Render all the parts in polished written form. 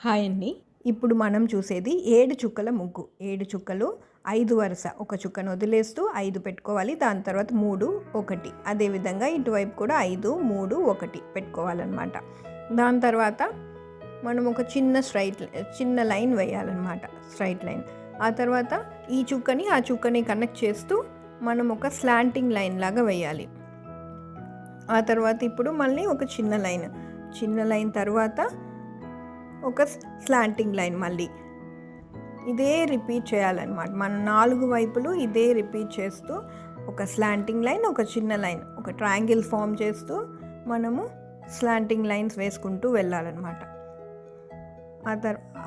Hi అండి. ఇప్పుడు మనం చూసేది 7 చుక్కల ముగ్గు. 7 చుక్కలు 5 వరుస. ఒక చుక్కను వదిలేస్తూ 5 పెట్టుకోవాలి. దాని తర్వాత 3, 1. అదేవిధంగా ఇటువైపు కూడా 5, 3, 1 పెట్టుకోవాలన్నమాట. దాని తర్వాత మనం ఒక చిన్న లైన్ వేయాలన్నమాట, స్ట్రైట్ లైన్. ఆ తర్వాత ఈ చుక్కని ఆ చుక్కని కనెక్ట్ చేస్తూ మనం ఒక స్లాంటింగ్ లైన్ లాగా వేయాలి. ఆ తర్వాత ఇప్పుడు మళ్ళీ ఒక చిన్న లైన్ తర్వాత ఒక స్లాంటింగ్ లైన్, మళ్ళీ ఇదే రిపీట్ చేయాలన్నమాట. మనం 4 వైపులు ఇదే రిపీట్ చేస్తూ ఒక స్లాంటింగ్ లైన్, ఒక చిన్న లైన్, ఒక ట్రయాంగిల్ ఫామ్ చేస్తూ మనము స్లాంటింగ్ లైన్స్ వేసుకుంటూ వెళ్ళాలన్నమాట.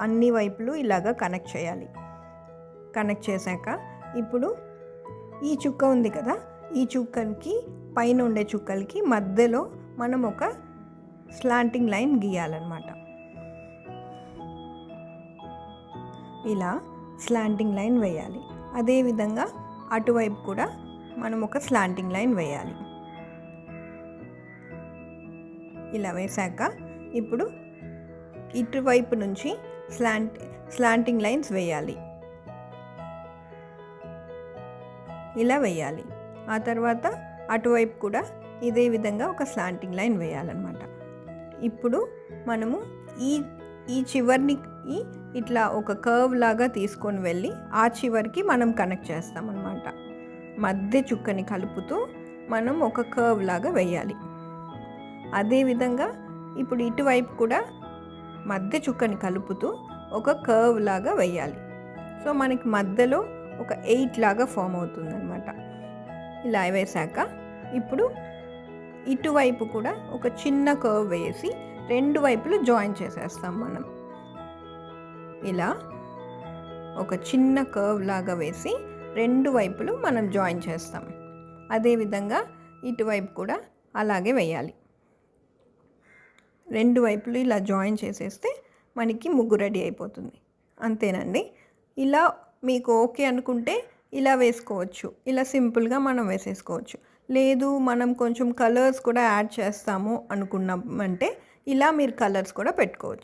అన్ని వైపులు ఇలాగా కనెక్ట్ చేయాలి. కనెక్ట్ చేశాక ఇప్పుడు ఈ చుక్క ఉంది కదా, ఈ చుక్కకి పైన ఉండే చుక్కలకి మధ్యలో మనం ఒక స్లాంటింగ్ లైన్ గీయాలన్నమాట. ఇలా స్లాంటింగ్ లైన్ వేయాలి. అదేవిధంగా అటువైపు కూడా మనం ఒక స్లాంటింగ్ లైన్ వేయాలి. ఇలా వేశాక ఇప్పుడు ఇటువైపు నుంచి స్లాంటింగ్ లైన్స్ వేయాలి. ఇలా వేయాలి. ఆ తర్వాత అటువైపు కూడా ఇదే విధంగా ఒక స్లాంటింగ్ లైన్ వేయాలన్నమాట. ఇప్పుడు మనము ఈ చివరిని ఇట్లా ఒక కర్వ్ లాగా తీసుకొని వెళ్ళి ఆ చివరికి మనం కనెక్ట్ చేస్తామన్నమాట. మధ్య చుక్కని కలుపుతూ మనం ఒక కర్వ్ లాగా వేయాలి. అదేవిధంగా ఇప్పుడు ఇటువైపు కూడా మధ్య చుక్కని కలుపుతూ ఒక కర్వ్ లాగా వేయాలి. సో మనకి మధ్యలో ఒక 8 లాగా ఫామ్ అవుతుందన్నమాట. ఇలా వేశాక ఇప్పుడు ఇటువైపు కూడా ఒక చిన్న కర్వ్ వేసి 2 వైపులు జాయిన్ చేసేస్తాం మనం. ఇలా ఒక చిన్న కర్వ్ లాగా వేసి 2 వైపులు మనం జాయిన్ చేస్తాం. అదేవిధంగా ఇటువైపు కూడా అలాగే వేయాలి. 2 వైపులు ఇలా జాయిన్ చేసేస్తే మనకి ముగ్గు రెడీ అయిపోతుంది. అంతేనండి. ఇలా మీకు ఓకే అనుకుంటే ఇలా వేసుకోవచ్చు. ఇలా సింపుల్గా మనం వేసేసుకోవచ్చు. లేదు మనం కొంచెం కలర్స్ కూడా యాడ్ చేస్తాము అనుకున్నామంటే ఇలా మీరు కలర్స్ కూడా పెట్టుకోవచ్చు.